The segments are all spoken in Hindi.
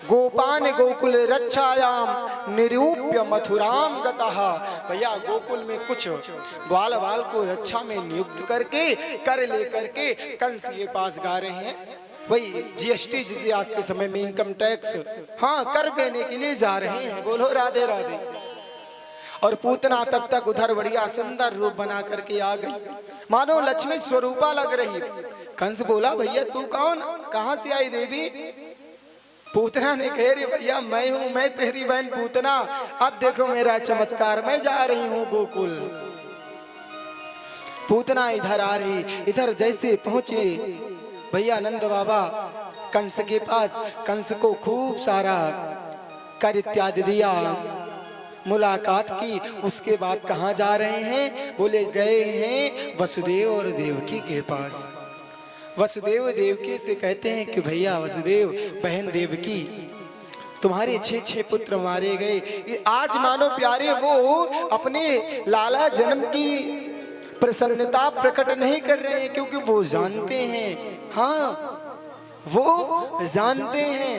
गोपान गोकुल रक्षायाम निरूप्य मथुराम गतः। भैया गोकुल में कुछ ग्वाल बाल को रक्षा में नियुक्त करके कर लेकर के कंस के पास गा रहे हैं। वही जीएसटी जिसे आज के समय में इनकम टैक्स, हाँ, कर देने के लिए जा रहे हैं। बोलो राधे राधे। और पूतना तब तक उधर बढ़िया सुंदर रूप बना करके आ गई, मानो लक्ष्मी स्वरूपा लग रही। कंस बोला, भैया तू कौन, कहां से आई देवी? पूतना ने कह रही, भैया मैं हूं, मैं तेरी बहन पूतना। अब देखो मेरा चमत्कार, मैं जा रही हूं गोकुल। पूतना इधर आ रही, इधर जैसे पहुंचे भैया नंद बाबा कंस के पास, कंस को खूब सारा कर इत्यादि दिया, मुलाकात की। उसके बाद कहाँ जा रहे हैं? बोले गए हैं वसुदेव और देवकी के पास। वसुदेव देवकी से कहते हैं कि भैया वसुदेव, बहन देवकी, तुम्हारे 6 पुत्र मारे गए। आज मानो प्यारे वो अपने लाला जन्म की प्रसन्नता प्रकट नहीं कर रहे हैं, क्योंकि वो जानते हैं, हाँ वो जानते हैं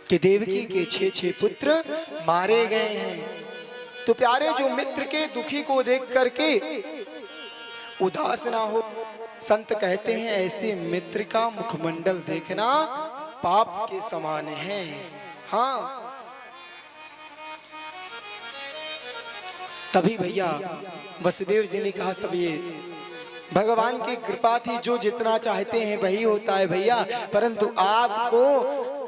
कि देवकी के 6 पुत्र मारे गए हैं। तो प्यारे जो मित्र के दुखी को देख करके उदास ना हो, संत कहते हैं ऐसे मित्र का मुखमंडल देखना पाप के समान है। हाँ, तभी भैया वसुदेव जी ने कहा, सब ये भगवान की कृपा थी, जो जितना चाहते हैं वही होता है भैया। परंतु आपको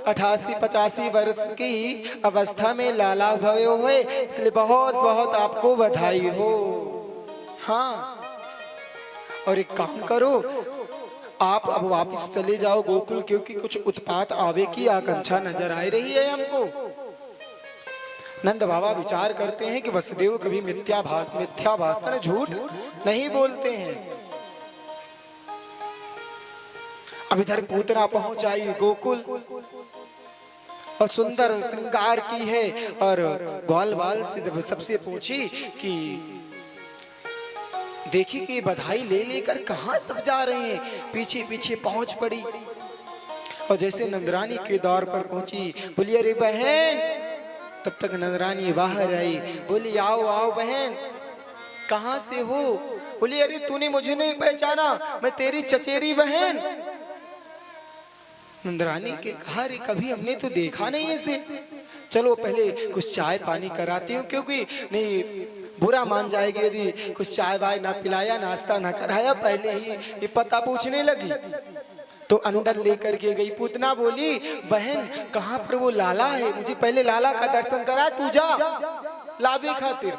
88-85 वर्ष की अवस्था में लाला भवे हुए, इसलिए बहुत बहुत आपको बधाई हो। हाँ, और एक काम करो, आप अब वापस चले जाओ गोकुल, क्योंकि कुछ उत्पात आवे की आकांक्षा नजर आ रही है हमको। नंद बाबा विचार करते हैं कि वसुदेव कभी मिथ्या भाषण, झूठ नहीं बोलते हैं। अब इधर पूतना पहुंच आई गोकुल और सुंदर श्रृंगार की है, और ग्वाल बाल से जब सबसे पूछी कि देखी कि बधाई ले लेकर कहां सब जा रहे हैं, पीछे पीछे पहुंच पड़ी। और जैसे नंदरानी के द्वार पर पहुंची, बोली अरे बहन, तब तक नंदरानी बाहर आई, बोली आओ आओ बहन, कहां से हो? बोली अरे तूने मुझे नहीं पहचाना, मैं तेरी चचेरी बहन। नंदरानी के कहा, अरे कभी हमने तो देखा नहीं इसे, चलो पहले कुछ चाय पानी कराती हूँ, क्योंकि नहीं बुरा मान जाएगी यदि कुछ चाय वाय ना पिलाया, नाश्ता ना कराया। पहले ही ये पता पूछने लगी, तो अंदर लेकर के गई। पूतना बोली, बहन कहाँ पर वो लाला है, मुझे पहले लाला का दर्शन करा, तू जा लावे खातिर।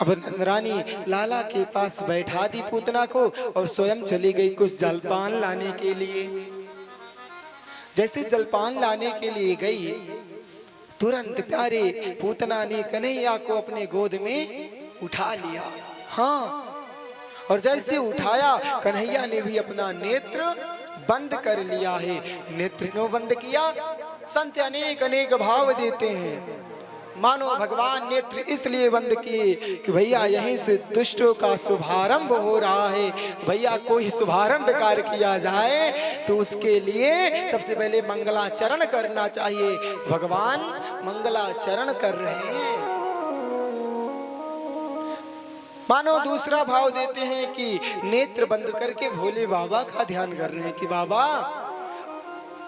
अब नंदरानी लाला के पास बैठा दी पूतना को, और स्वयं चली गई कुछ जलपान लाने के लिए। जैसे जलपान लाने के लिए गई, तुरंत प्यारे पूतना ने कन्हैया को अपने गोद में उठा लिया। हाँ, और जैसे उठाया, कन्हैया ने भी अपना नेत्र बंद कर लिया है। नेत्र क्यों बंद किया? संत अनेक अनेक भाव देते हैं। मानो भगवान नेत्र इसलिए बंद किए कि भैया यहीं से दुष्टों का शुभारंभ हो रहा है। भैया कोई शुभारंभ कार्य किया जाए तो उसके लिए सबसे पहले मंगलाचरण करना चाहिए। भगवान मंगलाचरण कर रहे हैं। मानो दूसरा भाव देते हैं कि नेत्र बंद करके भोले बाबा का ध्यान कर रहे हैं कि बाबा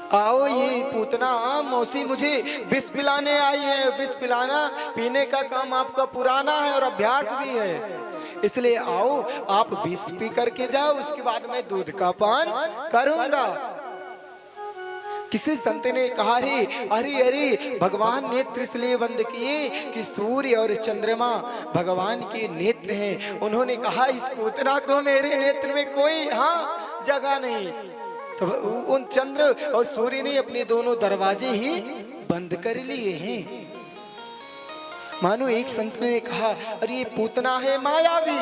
आओ, ये पूतना मौसी मुझे विष पिलाने आई है। विष पिलाना पीने का काम आपका पुराना है और अभ्यास भी है, इसलिए आओ आप विष पी करके जाओ, उसके बाद मैं दूध का पान करूंगा। किसी संत ने कहा, रे अरे अरे भगवान नेत्र इसलिए बंद किए कि सूर्य और चंद्रमा भगवान के नेत्र हैं। उन्होंने कहा इस पूतना को मेरे नेत्र में कोई जगह नहीं, तो उन चंद्र और सूर्य ने अपने दोनों दरवाजे ही बंद कर लिए हैं। मानो एक संत ने कहा, अरे ये पूतना है मायावी,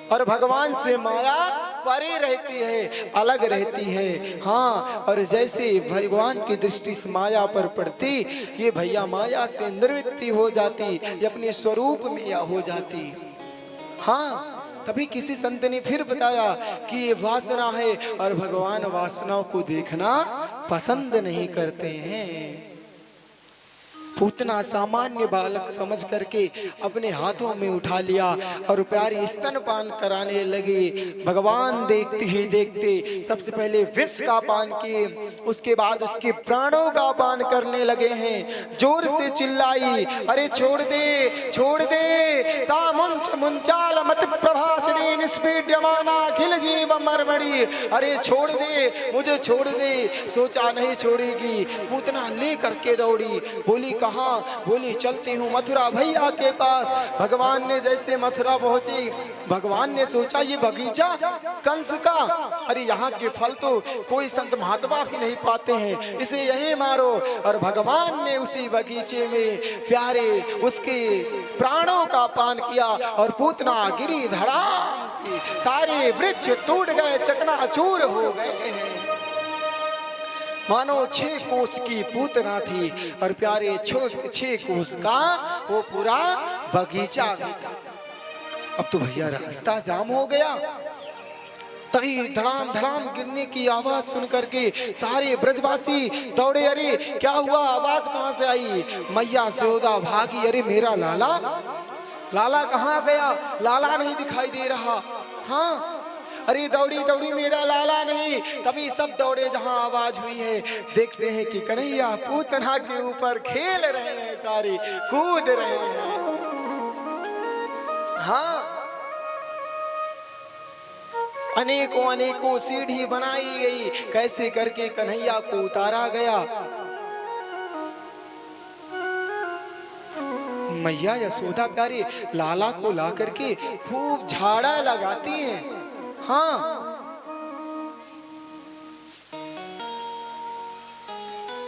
और भगवान से माया परे रहती है, अलग रहती है। हाँ, और जैसे भगवान की दृष्टि इस माया पर पड़ती, ये भैया माया से निवृत्ति हो जाती, ये अपने स्वरूप में या हो जाती। हाँ, तभी किसी संत ने फिर बताया कि ये वासना है और भगवान वासनाओं को देखना पसंद नहीं करते हैं। पूतना सामान्य बालक समझ करके अपने हाथों में उठा लिया और प्यारी स्तनपान कराने लगे। भगवान देखते ही देखते सबसे पहले विष का पान किए, उसके बाद उसके प्राणों का पान करने लगे हैं। जोर से चिल्लाई, अरे छोड़ दे, छोड़ दे, सा मुंच मुंचाल मत प्रभासिनी निष्पीड्यमाना अखिल जीव मरमणि, अरे छोड़ दे, मुझे छोड़ दे। सोचा नहीं छोड़ेगी, पूतना ले करके दौड़ी। बोली कहाँ? बोली चलती हूँ मथुरा भैया के पास। भगवान ने जैसे मथुरा पहुंची, भगवान ने सोचा ये बगीचा कंस का, अरे यहाँ के फल तो कोई संत महात्मा भी नहीं पाते हैं, इसे यहीं मारो। और भगवान ने उसी बगीचे में प्यारे उसके प्राणों का पान किया और पूतना गिरी धड़ाम से, सारे वृक्ष टूट गए, चकनाचूर हो गए हैं। मानो 6 कोस की पूतना थी और प्यारे 6 कोस का वो पूरा बगीचा भी था। अब तो भैया रास्ता जाम हो गया। तभी धड़ाम धड़ाम गिरने की आवाज सुन करके सारे ब्रजवासी दौड़े। अरे क्या हुआ, आवाज कहाँ से आई? मैया यशोदा भागी। अरे मेरा लाला, लाला कहाँ गया? लाला नहीं दिखाई दे रहा। हाँ, अरे दौड़ी दौड़ी मेरा लाला नहीं। तभी सब दौड़े जहां आवाज हुई है। देखते हैं कि कन्हैया पूतना के ऊपर खेल रहे हैं, प्यारे कूद रहे हैं। हाँ, अनेकों अनेकों सीढ़ी बनाई गई, कैसे करके कन्हैया को उतारा गया। मैया यशोदा प्यारे लाला को ला करके खूब झाड़ा लगाती हैं। हाँ,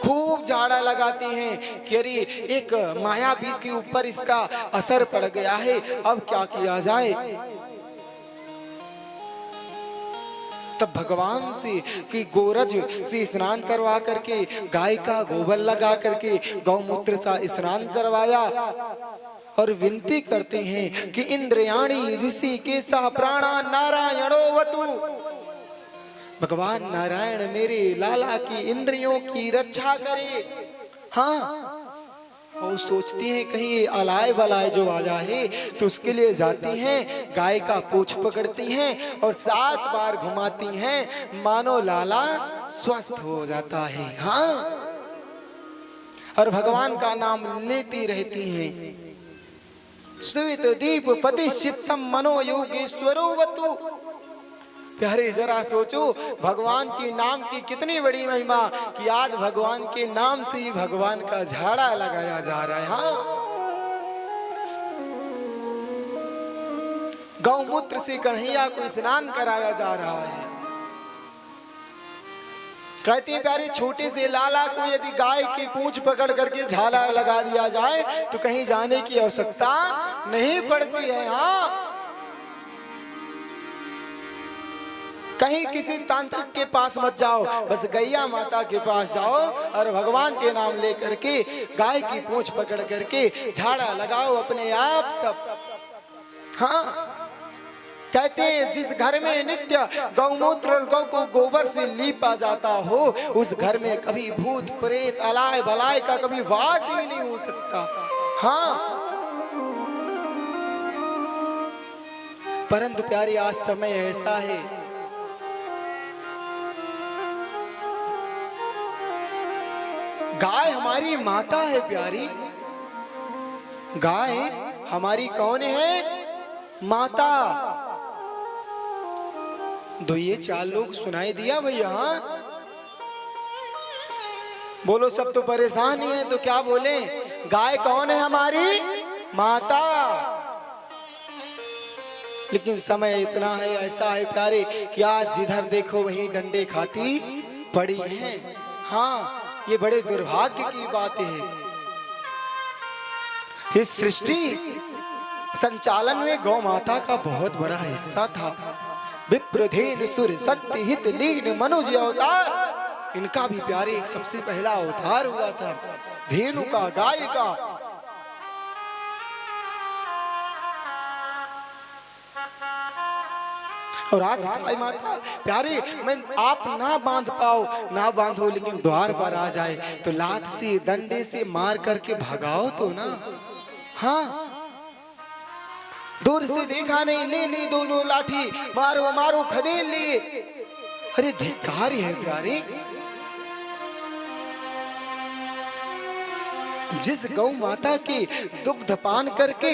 खूब झाड़ा लगाती हैं कि अरे एक माया बीज के ऊपर इसका असर पड़ गया है, अब क्या किया जाए। तब भगवान से कि गोरज से स्नान करवा करके, गाय का गोबर लगा करके गौमूत्र सा स्नान करवाया और विनती करते हैं कि इंद्रियाणी ऋषि के सा प्राणा नारायणोवतु। भगवान नारायण मेरे लाला की इंद्रियों की रक्षा करे। हाँ, वो सोचती हैं कहीं अलाय बलाय जो आ जाए, तो उसके लिए जाती हैं, गाय का पूंछ पकड़ती हैं और 7 बार घुमाती हैं, मानो लाला स्वस्थ हो जाता है। हाँ, और भगवान का नाम लेती रहती हैं। स्वित दीप पति चित्तम मनो योगेश्वरोवतु। प्यारे जरा सोचो, भगवान के नाम की कितनी बड़ी महिमा कि आज भगवान के नाम से ही भगवान का झाड़ा लगाया जा रहा है। हाँ, गौमूत्र से कन्हैया को स्नान कराया जा रहा है। कहते हैं प्यारे छोटे से लाला को यदि गाय की पूंछ पकड़ करके झाड़ा लगा दिया जाए तो कहीं जाने की आवश्यकता नहीं पड़ती है। हाँ, कहीं किसी तांत्रिक के पास मत जाओ, बस गैया माता के पास जाओ और भगवान के नाम लेकर के गाय की पूंछ पकड़ करके झाड़ा लगाओ, अपने आप सब। हाँ, कहते हैं जिस घर में नित्य गौमूत्र और गौ को गोबर से लीपा जाता हो, उस घर में कभी भूत प्रेत अलाय बलाय का कभी वास ही नहीं हो सकता। हाँ, परंतु प्यारे आज समय ऐसा है, गाय हमारी माता है प्यारी। गाय हमारी कौन है? माता। दो ये 4 लोग सुनाई दिया भैया? बोलो, सब तो परेशान ही है तो क्या बोले? गाय कौन है? हमारी माता। लेकिन समय इतना है, ऐसा है प्यारे कि आज जिधर देखो वहीं डंडे खाती पड़ी है। हाँ, ये बड़े दुर्भाग्य की बात है। इस सृष्टि संचालन में गौ माता का बहुत बड़ा हिस्सा था। विप्रधेनु सुर सत्य हित लीन मनुज अवतार, इनका भी प्यारे एक सबसे पहला अवतार हुआ था, धेनु का, गाय का। और आज गाय माता प्यारे मैं आप ना बांध पाओ ना बांधो, लेकिन द्वार पर आ जाए तो लात से डंडे से मार करके भगाओ तो ना। हाँ, दूर से देखा नहीं, ले ली दोनों लाठी, मारो मारो खदेड़ लिए। अरे धिक्कार है प्यारे, जिस गौ माता के दुग्ध पान करके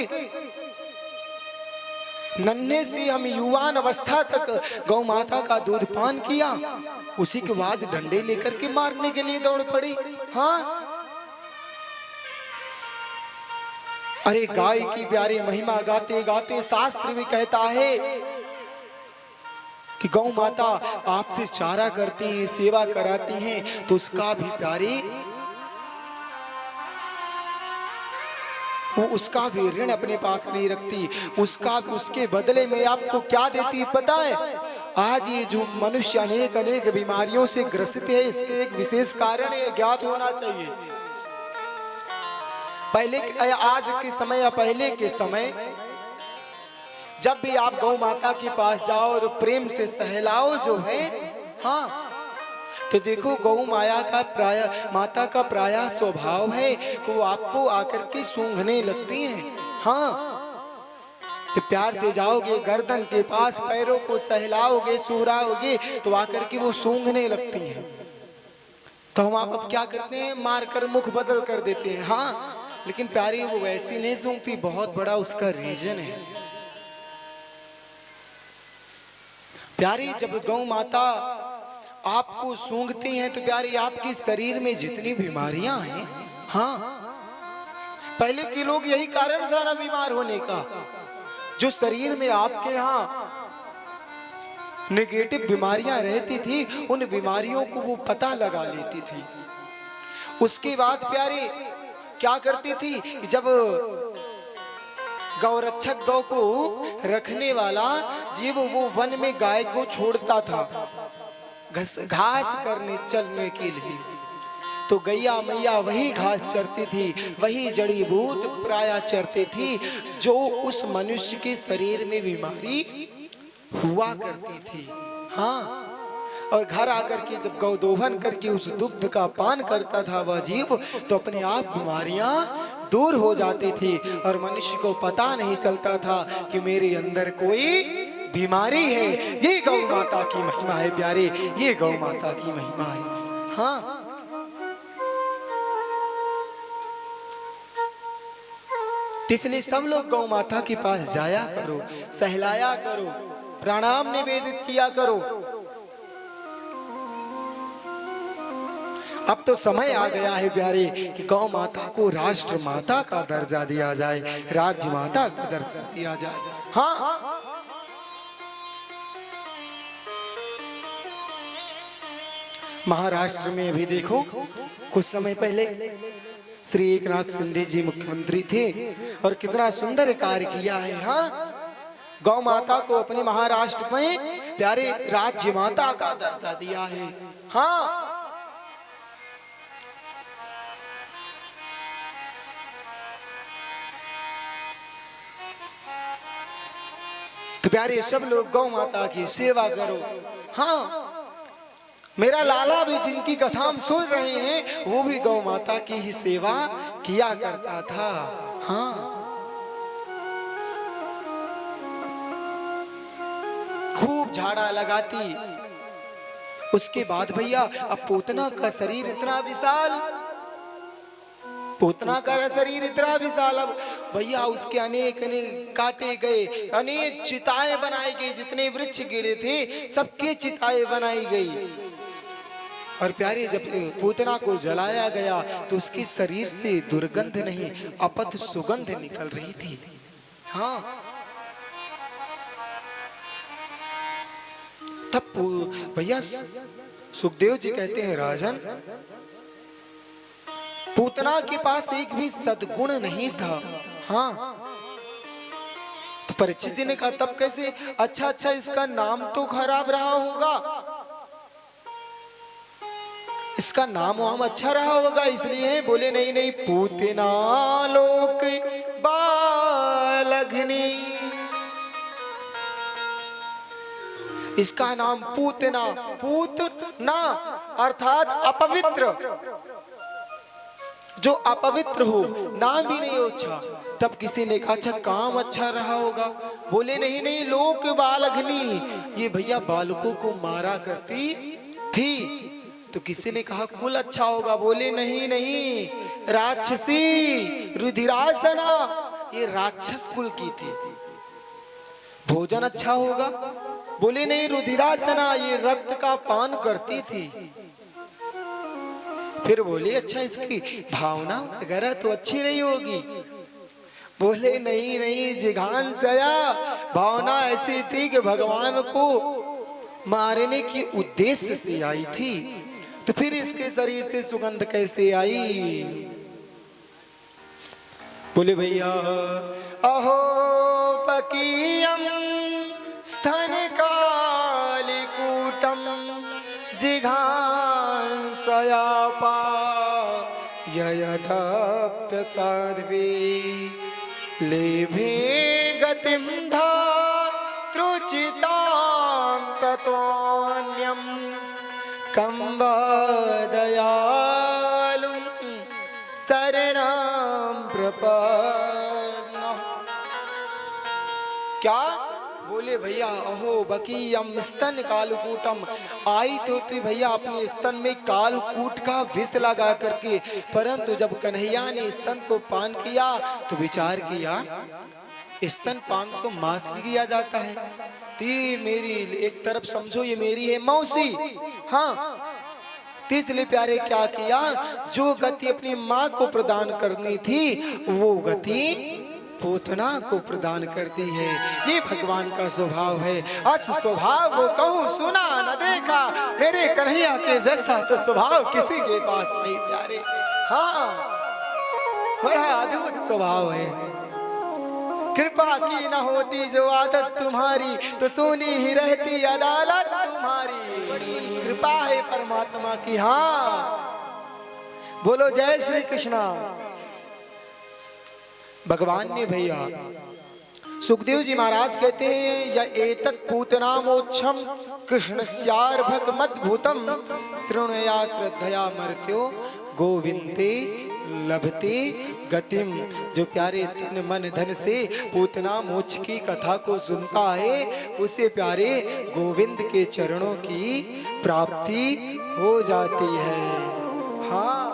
नन्हे से हम युवान अवस्था तक गौ माता का दूध पान किया, उसी के बाद डंडे लेकर के मारने के लिए दौड़ पड़ी। हाँ, अरे गाय की प्यारी महिमा गाते गाते शास्त्र भी कहता है कि गौ माता आपसे चारा करती हैं, सेवा कराती हैं, तो उसका भी प्यारी वो उसका भी ऋण अपने पास नहीं रखती, उसका उसके बदले में आपको क्या देती पता है? आज ये जो मनुष्य अनेक अनेक बीमारियों से ग्रसित है, इसके एक विशेष कारण है, ज्ञात होना चाहिए। पहले आज के समय या पहले के समय जब भी आप गौ माता के पास जाओ और प्रेम से सहलाओ जो है, हाँ, तो देखो गौ माया का प्राय माता का प्राय स्वभाव है कि वो आपको आकर के सूंघने लगती हैं। हाँ, तो प्यार से जाओगे, गर्दन के पास पैरों को सहलाओगे, सुहराओगे, तो आकर के वो सूंघने लगती हैं। तो हम आप अब क्या करते हैं, मारकर मुख बदल कर देते हैं। हाँ, लेकिन प्यारी वो वैसी नहीं सूंघती, बहुत बड़ा उसका रीजन है। प्यारी जब गौ माता आपको सूंघती हैं तो प्यारी आपके शरीर में जितनी बीमारियां हैं, हाँ, पहले के लोग यही कारण था ना बीमार होने का, जो शरीर में आपके यहाँ नेगेटिव बीमारियां रहती थी, उन बीमारियों को वो पता लगा लेती थी। उसके बाद प्यारी क्या करती थी, जब गौरक्षक गौ को रखने वाला जीव वो वन में गाय को छोड़ता था घास करने चलने के लिए, तो गैया मैया वही घास चरती थी, वही जड़ी बूट प्राय चरती थी जो उस मनुष्य के शरीर में बीमारी हुआ करती थी। हाँ, और घर आकर के जब गौदोहन करके उस दुग्ध का पान करता था वह जीव, तो अपने आप बीमारियां दूर हो जाती थी और मनुष्य को पता नहीं चलता था कि मेरे अंदर कोई बीमारी है। ये गौ माता की महिमा है प्यारे, ये गौ माता की महिमा है। हाँ, इसलिए सब लोग गौ माता के पास जाया करो, सहलाया करो, प्रणाम निवेदित किया करो। अब तो समय आ गया है प्यारे कि गौ माता को राष्ट्र माता का दर्जा दिया जाए, राज्य माता का दर्जा दिया जाए। हाँ, महाराष्ट्र में भी देखो, कुछ समय पहले श्री एकनाथ शिंदे जी मुख्यमंत्री थे और कितना सुंदर कार्य किया है। हाँ, गौ माता को अपने महाराष्ट्र में प्यारे राज्य माता का दर्जा दिया है। हाँ, तो प्यारे सब लोग गौ माता की सेवा करो। हाँ, मेरा लाला भी जिनकी कथा हम सुन रहे हैं वो भी गौ माता की ही सेवा किया करता था। हाँ, खूब झाड़ा लगाती। उसके बाद भैया अब पूतना का शरीर इतना विशाल, पूतना का शरीर इतना विशाल, अब भैया उसके अनेक अनेक काटे गए, अनेक चिताएं बनाई गई, जितने वृक्ष गिरे थे सबके चिताएं बनाई गई। और प्यारे जब पूतना को जलाया गया तो उसके शरीर से दुर्गंध नहीं अपद सुगंध निकल रही थी। हाँ, तब भैया सुखदेव जी कहते हैं, राजन पूतना के पास एक भी सद्गुण नहीं था। हाँ, तो परीक्षित जी ने कहा तब कैसे, अच्छा इसका नाम तो खराब रहा होगा, इसका नाम वाम अच्छा रहा होगा इसलिए। बोले नहीं, पूतना लोक बालघनी, इसका नाम पूतना, पूतना अर्थात अपवित्र, जो अपवित्र हो, नाम भी नहीं अच्छा। तब किसी ने कहा अच्छा काम अच्छा रहा होगा, बोले नहीं नहीं, लोक बालघनी, ये भैया बालकों को मारा करती थी। तो किसी ने कहा कुल अच्छा होगा, बोले नहीं नहीं, राक्षसी रुधिरासना, ये राक्षस कुल की थी। भोजन अच्छा होगा, बोले नहीं, रुधिरासना, ये रक्त का पान करती थी। फिर बोले अच्छा इसकी भावना वगैरह तो अच्छी नहीं होगी, बोले नहीं नहीं, जिघांसया, भावना ऐसी थी कि भगवान को मारने के उद्देश्य से आई थी। तो फिर इसके शरीर से सुगंध कैसे आई? बोले भैया अहो पकीयम स्तन कालिकूटम जिघांसया पाययदप्य सर्वे लेभे गतिं धातृचितां ततोऽन्यं कं वदयालुं शरणं प्रपन्नः। क्या बोले भैया अहो बकीयम स्तन कालकूटम, आई तो थी भैया अपने स्तन में कालकूट का विष लगा करके, परंतु जब कन्हैया ने स्तन को पान किया तो विचार किया स्तन पान तो मांस किया जाता है, तो ये मेरी एक तरफ समझो ये मेरी है मौसी। हाँ, इसलिए प्यारे क्या किया, जो गति अपनी माँ को प्रदान करनी थी वो गति पूतना को प्रदान करती है। ये भगवान का स्वभाव है। अस स्वभाव वो कहूँ सुना न देखा, मेरे कन्हैया के जैसा तो स्वभाव किसी के पास नहीं प्यारे। हाँ, बड़ा अद्भुत स्वभाव है। कृपा की न होती जो आदत तुम्हारी, तो सुनी ही रहती अदालत तुम्हारी। कृपा है परमात्मा की। हाँ, बोलो जय श्री कृष्णा। भगवान ने भैया सुखदेव जी महाराज कहते हैं या एतत् पूतना मोक्षम कृष्णस्यार्भक मद्भूतम श्रृणया श्रद्धया मर्त्यो गोविंदे लभते गतिम। जो प्यारे तन मन धन से पूतना मोक्ष की कथा को सुनता है उसे प्यारे गोविंद के चरणों की प्राप्ति हो जाती है। हाँ,